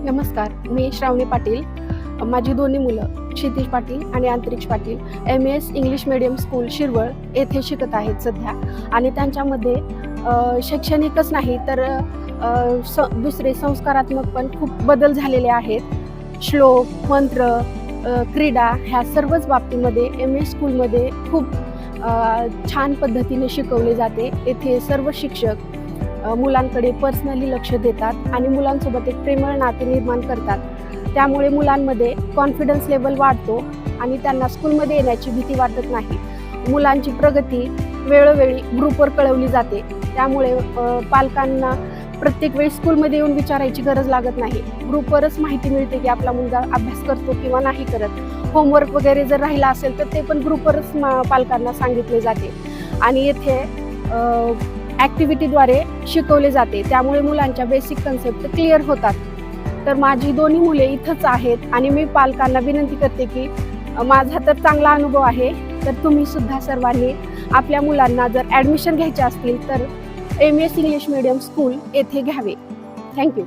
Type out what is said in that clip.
नमस्कार, मी श्रावणी पाटील. माझी दोन्ही मुलं क्षितिज पाटील आणि अंतरिक्ष Patil MS English medium school Shirwal येथे शिकत आहेत सध्या. आणि त्यांच्यामध्ये शैक्षणिकच नाही तर दुसरे संस्कारात्मक पण खूप बदल झालेले आहेत. श्लोक, मंत्र, क्रीडा ह्या सर्वच बाबतीमध्ये MS स्कूलमध्ये खूप छान पद्धतीने शिकवले जाते. येथे सर्व शिक्षक मुलांकडे पर्सनली लक्ष देतात आणि मुलांसोबत एक प्रेमळ नाते निर्माण करतात. त्यामुळे मुलांमध्ये कॉन्फिडन्स लेवल वाढतो आणि त्यांना स्कूलमध्ये येण्याची भीती वाटत नाही. मुलांची प्रगती वेळोवेळी ग्रुपवर कळवली जाते. त्यामुळे पालकांना प्रत्येक वेळी स्कूलमध्ये येऊन विचारायची गरज लागत नाही. ग्रुपवरच माहिती मिळते की आपला मुलगा अभ्यास करतो किंवा नाही करत. होमवर्क वगैरे जर राहिला असेल तर ते पण ग्रुपवरच पालकांना सांगितले जाते. आणि येथे ॲक्टिव्हिटीद्वारे शिकवले जाते. त्यामुळे मुलांच्या बेसिक कन्सेप्ट क्लिअर होतात. तर माझी दोन्ही मुले इथंच आहेत आणि मी पालकांना विनंती करते की माझा तर चांगला अनुभव आहे, तर तुम्ही सुद्धा सर्वांनी आपल्या मुलांना जर ॲडमिशन घ्यायचे असतील तर MS इंग्लिश मीडियम स्कूल येथे घ्यावे. थँक्यू.